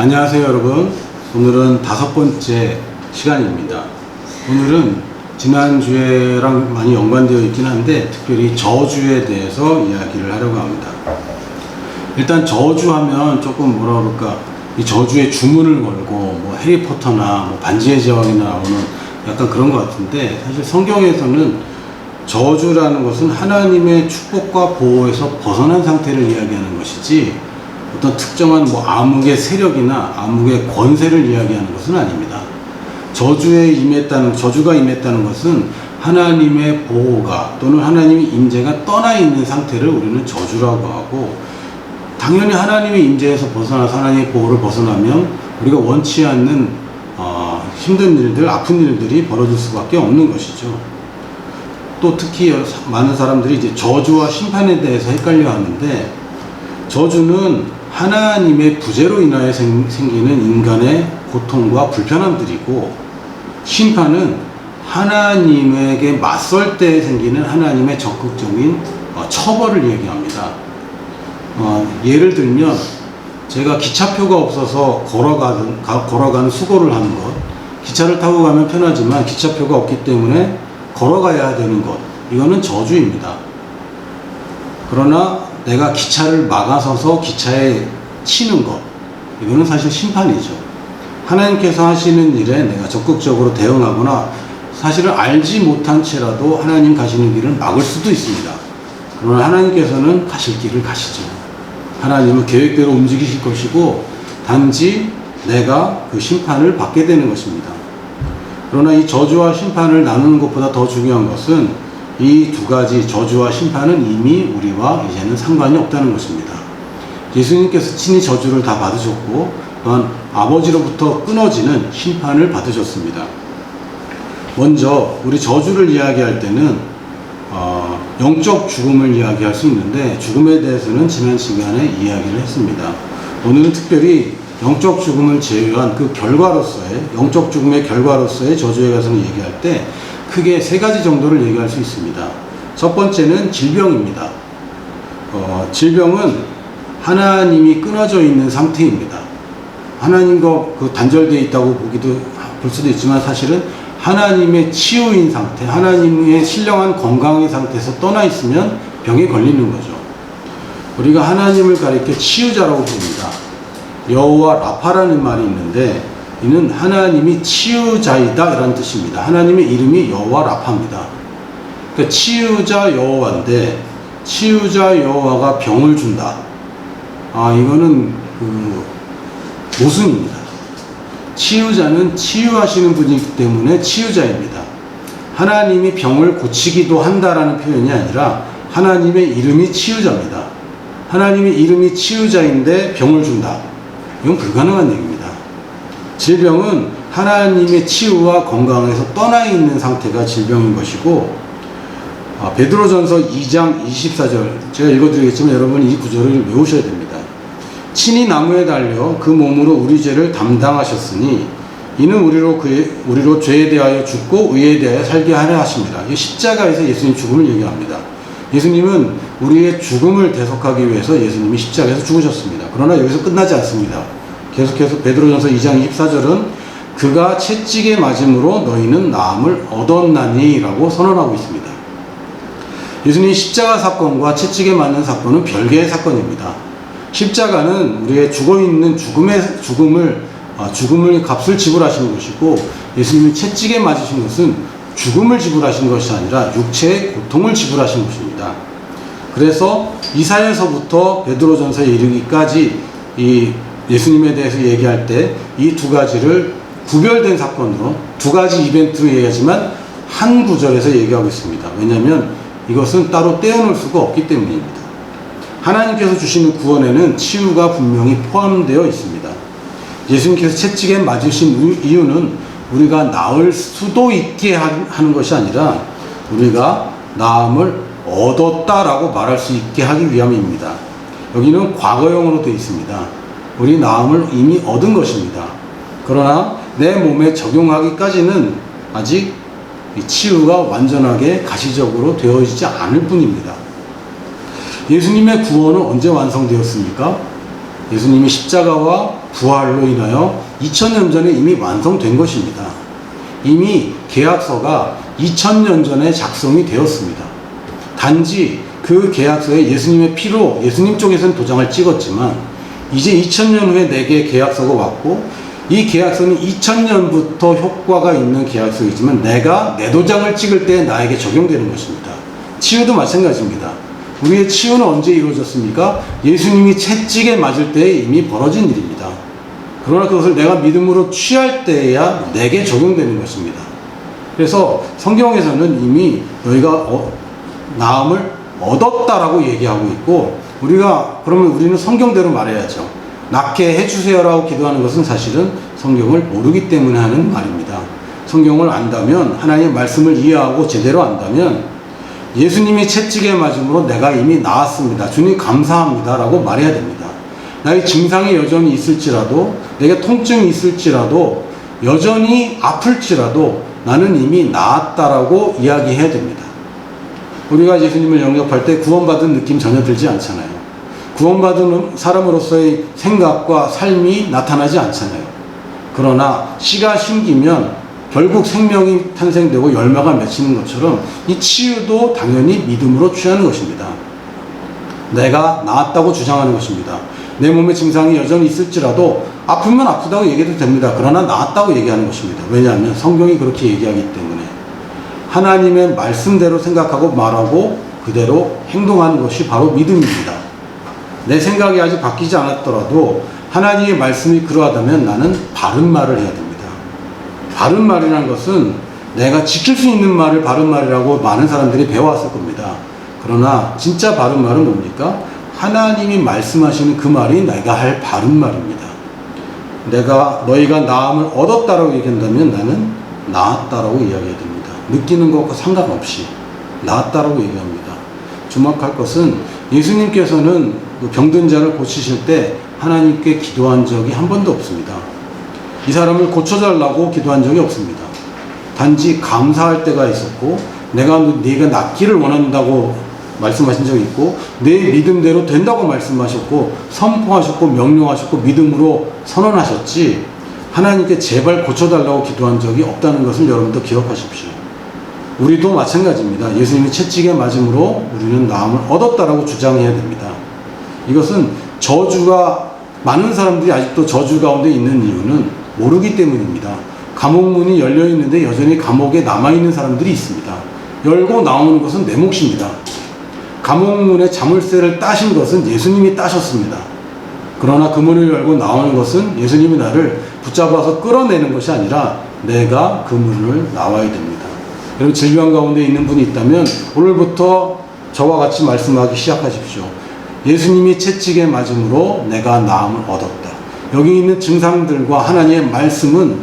안녕하세요 여러분. 오늘은 5번째 시간입니다. 오늘은 지난주에랑 많이 연관되어 있긴 한데 특별히 저주에 대해서 이야기를 하려고 합니다. 일단 저주하면 조금 뭐라 그럴까, 이 저주의 주문을 걸고 뭐 해리포터나 뭐 반지의 제왕이나 나오는 약간 그런 것 같은데, 사실 성경에서는 저주라는 것은 하나님의 축복과 보호에서 벗어난 상태를 이야기하는 것이지 어떤 특정한 뭐 암흑의 세력이나 암흑의 권세를 이야기하는 것은 아닙니다. 저주가 임했다는 것은 하나님의 보호가 또는 하나님의 임재가 떠나 있는 상태를 우리는 저주라고 하고, 당연히 하나님의 임재에서 벗어나서 하나님의 보호를 벗어나면 우리가 원치 않는 힘든 일들, 아픈 일들이 벌어질 수밖에 없는 것이죠. 또 특히 많은 사람들이 이제 저주와 심판에 대해서 헷갈려 하는데, 저주는 하나님의 부재로 인하여 생기는 인간의 고통과 불편함들이고, 심판은 하나님에게 맞설 때 생기는 하나님의 적극적인 처벌을 얘기합니다. 예를 들면 제가 기차표가 없어서 걸어가는 수고를 하는 것, 기차를 타고 가면 편하지만 기차표가 없기 때문에 걸어가야 되는 것, 이거는 저주입니다. 그러나 내가 기차를 막아서서 기차에 치는 것, 이거는 사실 심판이죠. 하나님께서 하시는 일에 내가 적극적으로 대응하거나 사실은 알지 못한 채라도 하나님 가시는 길을 막을 수도 있습니다. 그러나 하나님께서는 가실 길을 가시죠. 하나님은 계획대로 움직이실 것이고 단지 내가 그 심판을 받게 되는 것입니다. 그러나 이 저주와 심판을 나누는 것보다 더 중요한 것은 이 두 가지, 저주와 심판은 이미 우리와 이제는 상관이 없다는 것입니다. 예수님께서 친히 저주를 다 받으셨고 또한 아버지로부터 끊어지는 심판을 받으셨습니다. 먼저 우리 저주를 이야기할 때는 영적 죽음을 이야기할 수 있는데, 죽음에 대해서는 지난 시간에 이야기를 했습니다. 오늘은 특별히 영적 죽음을 제외한 그 결과로서의, 영적 죽음의 결과로서의 저주에 관해서는 얘기할 때 크게 3가지 정도를 얘기할 수 있습니다. 첫 번째는 질병입니다. 질병은 하나님이 끊어져 있는 상태입니다. 하나님과 단절되어 있다고 볼 수도 있지만 사실은 하나님의 치유인 상태, 하나님의 신령한 건강의 상태에서 떠나 있으면 병에 걸리는 거죠. 우리가 하나님을 가리켜 치유자라고 부릅니다. 여호와 라파라는 말이 있는데, 이는 하나님이 치유자이다 이라는 뜻입니다. 하나님의 이름이 여호와 라파입니다. 그러니까 치유자 여호와인데, 치유자 여호와가 병을 준다. 이거는 모순입니다. 치유자는 치유하시는 분이기 때문에 치유자입니다. 하나님이 병을 고치기도 한다라는 표현이 아니라 하나님의 이름이 치유자입니다. 하나님의 이름이 치유자인데 병을 준다. 이건 불가능한 얘기입니다. 질병은 하나님의 치유와 건강에서 떠나 있는 상태가 질병인 것이고, 베드로전서 2장 24절 제가 읽어드리겠지만 여러분이 이 구절을 외우셔야 됩니다. 친히 나무에 달려 그 몸으로 우리 죄를 담당하셨으니 이는 우리로 죄에 대하여 죽고 의에 대하여 살게 하려 하십니다. 이 십자가에서 예수님 죽음을 얘기합니다. 예수님은 우리의 죽음을 대속하기 위해서 예수님이 십자가에서 죽으셨습니다. 그러나 여기서 끝나지 않습니다. 계속해서 베드로전서 2장 24절은 그가 채찍에 맞음으로 너희는 나음을 얻었나니 라고 선언하고 있습니다. 예수님 십자가 사건과 채찍에 맞는 사건은 별개의 사건입니다. 십자가는 우리의 죽어있는 죽음을 값을 지불하시는 것이고, 예수님이 채찍에 맞으신 것은 죽음을 지불하신 것이 아니라 육체의 고통을 지불하신 것입니다. 그래서 이사야서부터 베드로전서에 이르기까지 이 예수님에 대해서 얘기할 때 이 두 가지를 구별된 사건으로, 두 가지 이벤트로 얘기하지만 한 구절에서 얘기하고 있습니다. 왜냐하면 이것은 따로 떼어놓을 수가 없기 때문입니다. 하나님께서 주시는 구원에는 치유가 분명히 포함되어 있습니다. 예수님께서 채찍에 맞으신 이유는 우리가 나을 수도 있게 하는 것이 아니라 우리가 나음을 얻었다라고 말할 수 있게 하기 위함입니다. 여기는 과거형으로 되어 있습니다. 우리 나음을 이미 얻은 것입니다. 그러나 내 몸에 적용하기까지는 아직 이 치유가 완전하게 가시적으로 되어지지 않을 뿐입니다. 예수님의 구원은 언제 완성되었습니까? 예수님이 십자가와 부활로 인하여 2000년 전에 이미 완성된 것입니다. 이미 계약서가 2000년 전에 작성이 되었습니다. 단지 그 계약서에 예수님의 피로 예수님 쪽에서는 도장을 찍었지만 이제 2000년 후에 내게 계약서가 왔고 이 계약서는 2000년부터 효과가 있는 계약서이지만 내가 내 도장을 찍을 때 나에게 적용되는 것입니다. 치유도 마찬가지입니다. 우리의 치유는 언제 이루어졌습니까? 예수님이 채찍에 맞을 때에 이미 벌어진 일입니다. 그러나 그것을 내가 믿음으로 취할 때에야 내게 적용되는 것입니다. 그래서 성경에서는 이미 너희가 나음을 얻었다라고 얘기하고 있고 그러면 우리는 성경대로 말해야죠. 낫게 해주세요라고 기도하는 것은 사실은 성경을 모르기 때문에 하는 말입니다. 성경을 안다면 하나님의 말씀을 이해하고 제대로 안다면 예수님이 채찍에 맞음으로 내가 이미 나았습니다. 주님 감사합니다 라고 말해야 됩니다. 나의 증상이 여전히 있을지라도 내게 통증이 있을지라도 여전히 아플지라도 나는 이미 나았다라고 이야기해야 됩니다. 우리가 예수님을 영접할 때 구원받은 느낌 전혀 들지 않잖아요. 구원받은 사람으로서의 생각과 삶이 나타나지 않잖아요. 그러나 씨가 심기면 결국 생명이 탄생되고 열매가 맺히는 것처럼 이 치유도 당연히 믿음으로 취하는 것입니다. 내가 나았다고 주장하는 것입니다. 내 몸의 증상이 여전히 있을지라도 아프면 아프다고 얘기해도 됩니다. 그러나 나았다고 얘기하는 것입니다. 왜냐하면 성경이 그렇게 얘기하기 때문에 하나님의 말씀대로 생각하고 말하고 그대로 행동하는 것이 바로 믿음입니다. 내 생각이 아직 바뀌지 않았더라도 하나님의 말씀이 그러하다면 나는 바른 말을 해야 됩니다. 바른 말이라는 것은 내가 지킬 수 있는 말을 바른 말이라고 많은 사람들이 배워왔을 겁니다. 그러나 진짜 바른 말은 뭡니까? 하나님이 말씀하시는 그 말이 내가 할 바른 말입니다. 너희가 나음을 얻었다라고 얘기한다면 나는 나았다라고 이야기해야 됩니다. 느끼는 것과 상관없이 나았다라고 얘기합니다. 주목할 것은 예수님께서는 병든 자를 고치실 때 하나님께 기도한 적이 한 번도 없습니다. 이 사람을 고쳐달라고 기도한 적이 없습니다. 단지 감사할 때가 있었고 네가 낫기를 원한다고 말씀하신 적이 있고 내 믿음대로 된다고 말씀하셨고 선포하셨고 명령하셨고 믿음으로 선언하셨지 하나님께 제발 고쳐달라고 기도한 적이 없다는 것을 여러분도 기억하십시오. 우리도 마찬가지입니다. 예수님이 채찍에 맞음으로 우리는 나음을 얻었다라고 주장해야 됩니다. 이것은 많은 사람들이 아직도 저주 가운데 있는 이유는 모르기 때문입니다. 감옥문이 열려 있는데 여전히 감옥에 남아있는 사람들이 있습니다. 열고 나오는 것은 내 몫입니다. 감옥문에 자물쇠를 따신 것은 예수님이 따셨습니다. 그러나 그 문을 열고 나오는 것은 예수님이 나를 붙잡아서 끌어내는 것이 아니라 내가 그 문을 나와야 됩니다. 여러분 질병 가운데 있는 분이 있다면 오늘부터 저와 같이 말씀하기 시작하십시오. 예수님이 채찍에 맞음으로 내가 나음을 얻었다. 여기 있는 증상들과 하나님의 말씀은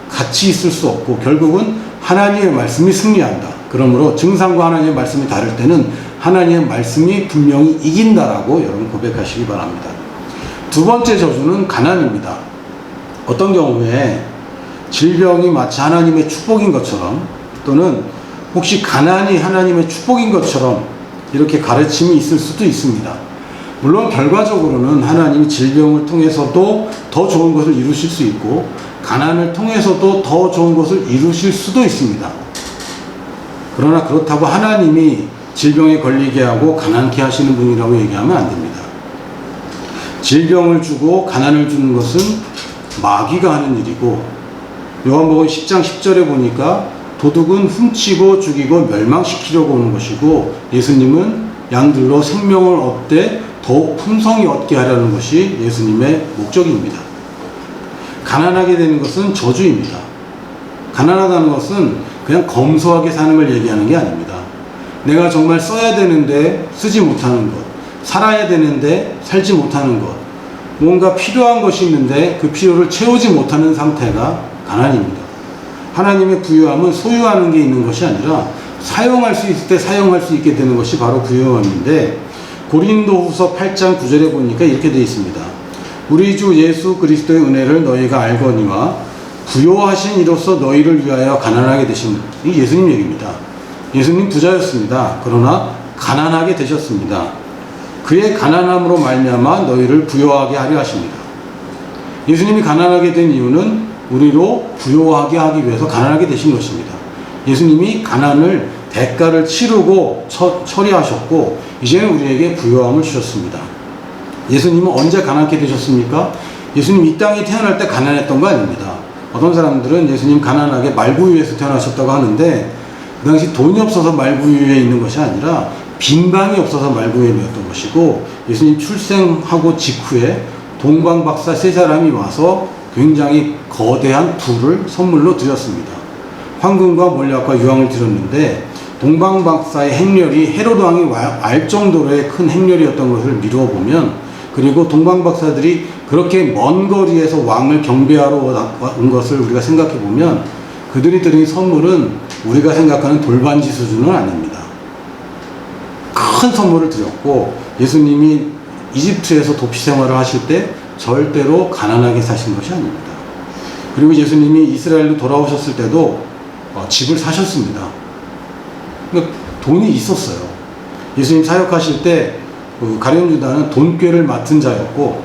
같이 있을 수 없고 결국은 하나님의 말씀이 승리한다. 그러므로 증상과 하나님의 말씀이 다를 때는 하나님의 말씀이 분명히 이긴다라고 여러분 고백하시기 바랍니다. 두 번째 저주는 가난입니다. 어떤 경우에 질병이 마치 하나님의 축복인 것처럼 또는 혹시 가난이 하나님의 축복인 것처럼 이렇게 가르침이 있을 수도 있습니다. 물론 결과적으로는 하나님이 질병을 통해서도 더 좋은 것을 이루실 수 있고 가난을 통해서도 더 좋은 것을 이루실 수도 있습니다. 그러나 그렇다고 하나님이 질병에 걸리게 하고 가난케 하시는 분이라고 얘기하면 안 됩니다. 질병을 주고 가난을 주는 것은 마귀가 하는 일이고 요한복음 10장 10절에 보니까 도둑은 훔치고 죽이고 멸망시키려고 오는 것이고 예수님은 양들로 생명을 얻되 더욱 풍성히 얻게 하려는 것이 예수님의 목적입니다. 가난하게 되는 것은 저주입니다. 가난하다는 것은 그냥 검소하게 사는 걸 얘기하는 게 아닙니다. 내가 정말 써야 되는데 쓰지 못하는 것, 살아야 되는데 살지 못하는 것, 뭔가 필요한 것이 있는데 그 필요를 채우지 못하는 상태가 가난입니다. 하나님의 부유함은 소유하는 게 있는 것이 아니라 사용할 수 있을 때 사용할 수 있게 되는 것이 바로 부유함인데 고린도후서 8장 9절에 보니까 이렇게 되어 있습니다. 우리 주 예수 그리스도의 은혜를 너희가 알거니와 부요하신 이로써 너희를 위하여 가난하게 되신 이 예수님 얘기입니다. 예수님 부자였습니다. 그러나 가난하게 되셨습니다. 그의 가난함으로 말미암아 너희를 부요하게 하려 하십니다. 예수님이 가난하게 된 이유는 우리로 부요하게 하기 위해서 가난하게 되신 것입니다. 예수님이 가난을 대가를 치르고 처리하셨고 이제는 우리에게 부요함을 주셨습니다. 예수님은 언제 가난하게 되셨습니까? 예수님 이 땅에 태어날 때 가난했던 거 아닙니다. 어떤 사람들은 예수님 가난하게 말구유에서 태어나셨다고 하는데 그 당시 돈이 없어서 말구유에 있는 것이 아니라 빈방이 없어서 말구유에 있었던 것이고 예수님 출생하고 직후에 동방박사 3사람이 와서 굉장히 거대한 부를 선물로 드렸습니다. 황금과 몰약과 유황을 드렸는데 동방박사의 행렬이 헤로드 왕이 알 정도로의 큰 행렬이었던 것을 미루어 보면, 그리고 동방박사들이 그렇게 먼 거리에서 왕을 경배하러 온 것을 우리가 생각해 보면 그들이 드린 선물은 우리가 생각하는 돌반지 수준은 아닙니다. 큰 선물을 드렸고 예수님이 이집트에서 도피 생활을 하실 때 절대로 가난하게 사신 것이 아닙니다. 그리고 예수님이 이스라엘로 돌아오셨을 때도 집을 사셨습니다. 그러니까 돈이 있었어요. 예수님 사역하실 때 가룟 유다는 돈꾀를 맡은 자였고,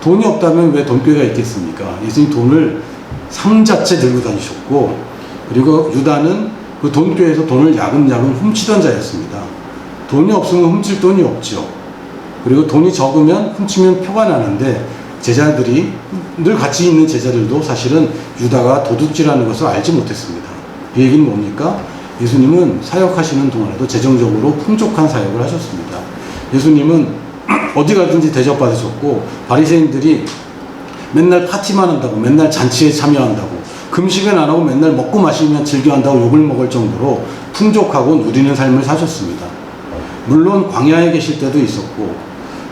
돈이 없다면 왜 돈꾀가 있겠습니까? 예수님 돈을 상자째 들고 다니셨고, 그리고 유다는 그 돈꾀에서 돈을 야금야금 훔치던 자였습니다. 돈이 없으면 훔칠 돈이 없죠. 그리고 돈이 적으면 훔치면 표가 나는데 제자들이, 늘 같이 있는 제자들도 사실은 유다가 도둑질하는 것을 알지 못했습니다. 이 얘기는 뭡니까? 예수님은 사역하시는 동안에도 재정적으로 풍족한 사역을 하셨습니다. 예수님은 어디 가든지 대접받으셨고, 바리새인들이 맨날 파티만 한다고, 맨날 잔치에 참여한다고, 금식은 안 하고 맨날 먹고 마시면 즐겨한다고 욕을 먹을 정도로 풍족하고 누리는 삶을 사셨습니다. 물론 광야에 계실 때도 있었고,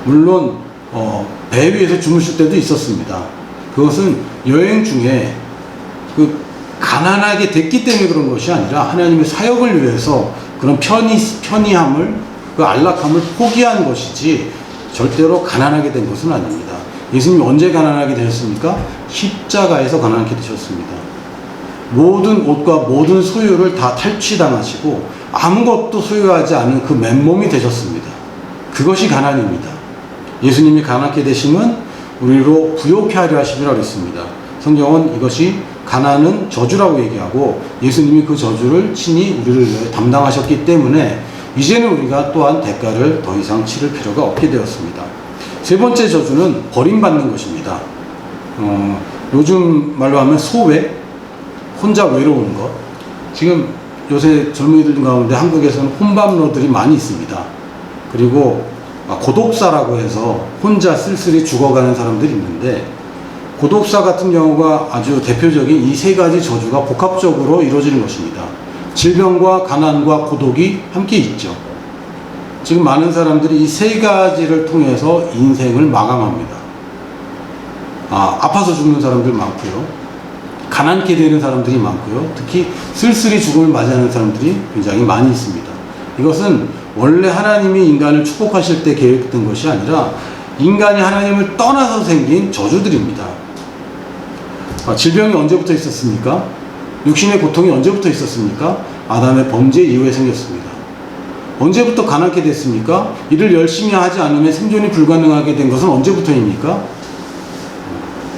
물론 배 위에서 주무실 때도 있었습니다. 그것은 여행 중에 가난하게 됐기 때문에 그런 것이 아니라 하나님의 사역을 위해서 그런 편의함을, 그 안락함을 포기한 것이지 절대로 가난하게 된 것은 아닙니다. 예수님이 언제 가난하게 되셨습니까? 십자가에서 가난하게 되셨습니다. 모든 옷과 모든 소유를 다 탈취당하시고 아무것도 소유하지 않은 그 맨몸이 되셨습니다. 그것이 가난입니다. 예수님이 가난하게 되심은 우리로 부요케 하려 하심이라고 했습니다. 성경은 이것이 가난은 저주라고 얘기하고 예수님이 그 저주를 친히 우리를 위해 담당하셨기 때문에 이제는 우리가 또한 대가를 더 이상 치를 필요가 없게 되었습니다. 세 번째 저주는 버림받는 것입니다. 요즘 말로 하면 소외, 혼자 외로운 것. 지금 요새 젊은이들 가운데 한국에서는 혼밥러들이 많이 있습니다. 그리고 고독사라고 해서 혼자 쓸쓸히 죽어가는 사람들이 있는데, 고독사 같은 경우가 아주 대표적인 이 세 가지 저주가 복합적으로 이루어지는 것입니다. 질병과 가난과 고독이 함께 있죠. 지금 많은 사람들이 이 세 가지를 통해서 인생을 마감합니다. 아파서 죽는 사람들 많고요. 가난케 되는 사람들이 많고요. 특히 쓸쓸히 죽음을 맞이하는 사람들이 굉장히 많이 있습니다. 이것은 원래 하나님이 인간을 축복하실 때 계획된 것이 아니라 인간이 하나님을 떠나서 생긴 저주들입니다. 질병이 언제부터 있었습니까? 육신의 고통이 언제부터 있었습니까? 아담의 범죄 이후에 생겼습니다. 언제부터 가난하게 됐습니까? 일을 열심히 하지 않으면 생존이 불가능하게 된 것은 언제부터입니까?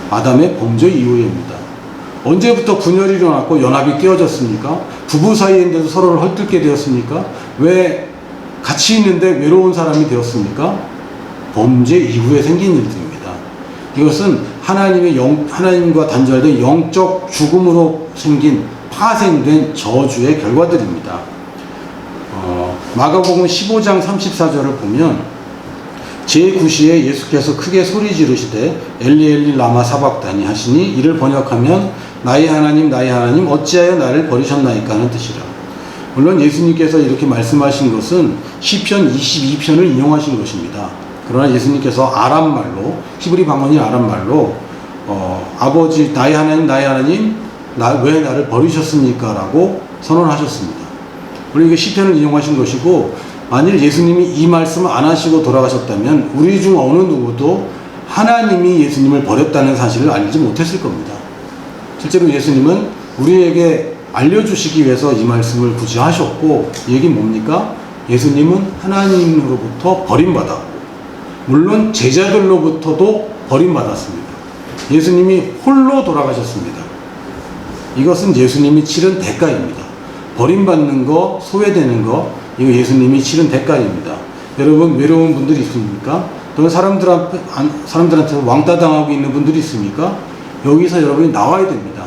아담의 범죄 이후입니다. 언제부터 분열이 일어났고 연합이 깨어졌습니까? 부부 사이인데도 서로를 헐뜯게 되었습니까? 왜 같이 있는데 외로운 사람이 되었습니까? 범죄 이후에 생긴 일들입니다. 이것은 하나님과 단절된 영적 죽음으로 생긴 파생된 저주의 결과들입니다. 마가복음 15장 34절을 보면 제9시에 예수께서 크게 소리 지르시되 엘리 엘리 라마 사박다니 하시니 이를 번역하면 나의 하나님 나의 하나님 어찌하여 나를 버리셨나이까 하는 뜻이라. 물론 예수님께서 이렇게 말씀하신 것은 시편 22편을 인용하신 것입니다. 그러나 예수님께서 아람말로, 히브리 방언인 아람말로 아버지 나의 하나님 왜 나를 버리셨습니까? 라고 선언하셨습니다. 물론 이게 시편을 인용하신 것이고, 만일 예수님이 이 말씀을 안 하시고 돌아가셨다면 우리 중 어느 누구도 하나님이 예수님을 버렸다는 사실을 알지 못했을 겁니다. 실제로 예수님은 우리에게 알려주시기 위해서 이 말씀을 굳이 하셨고, 이 얘기는 뭡니까? 예수님은 하나님으로부터 버림받았고 물론 제자들로부터도 버림받았습니다. 예수님이 홀로 돌아가셨습니다. 이것은 예수님이 치른 대가입니다. 버림받는 거, 소외되는 거, 이거 예수님이 치른 대가입니다. 여러분, 외로운 분들이 있습니까? 또는 사람들한테 왕따 당하고 있는 분들이 있습니까? 여기서 여러분이 나와야 됩니다.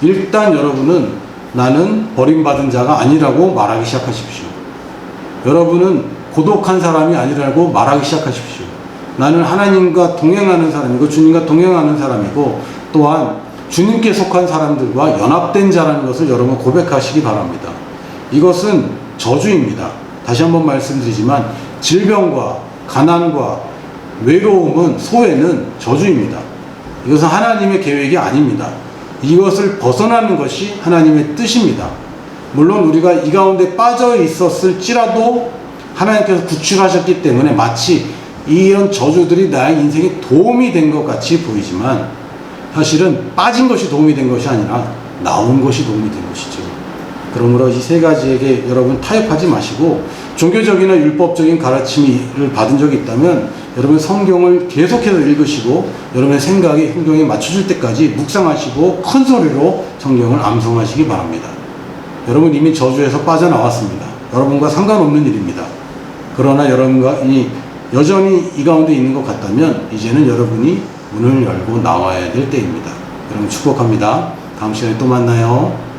일단 여러분은 나는 버림받은 자가 아니라고 말하기 시작하십시오. 여러분은 고독한 사람이 아니라고 말하기 시작하십시오. 나는 하나님과 동행하는 사람이고 주님과 동행하는 사람이고 또한 주님께 속한 사람들과 연합된 자라는 것을 여러분 고백하시기 바랍니다. 이것은 저주입니다. 다시 한번 말씀드리지만 질병과 가난과 외로움은, 소외는 저주입니다. 이것은 하나님의 계획이 아닙니다. 이것을 벗어나는 것이 하나님의 뜻입니다. 물론 우리가 이 가운데 빠져 있었을지라도 하나님께서 구출하셨기 때문에 마치 이런 저주들이 나의 인생에 도움이 된 것 같이 보이지만 사실은 빠진 것이 도움이 된 것이 아니라 나온 것이 도움이 된 것이죠. 그러므로 이 세 가지에게 여러분 타협하지 마시고, 종교적이나 율법적인 가르침을 받은 적이 있다면 여러분 성경을 계속해서 읽으시고 여러분의 생각에 행동에 맞춰질 때까지 묵상하시고 큰 소리로 성경을 암송하시기 바랍니다. 여러분 이미 저주에서 빠져나왔습니다. 여러분과 상관없는 일입니다. 그러나 여러분과 여전히 이 가운데 있는 것 같다면 이제는 여러분이 문을 열고 나와야 될 때입니다. 여러분 축복합니다. 다음 시간에 또 만나요.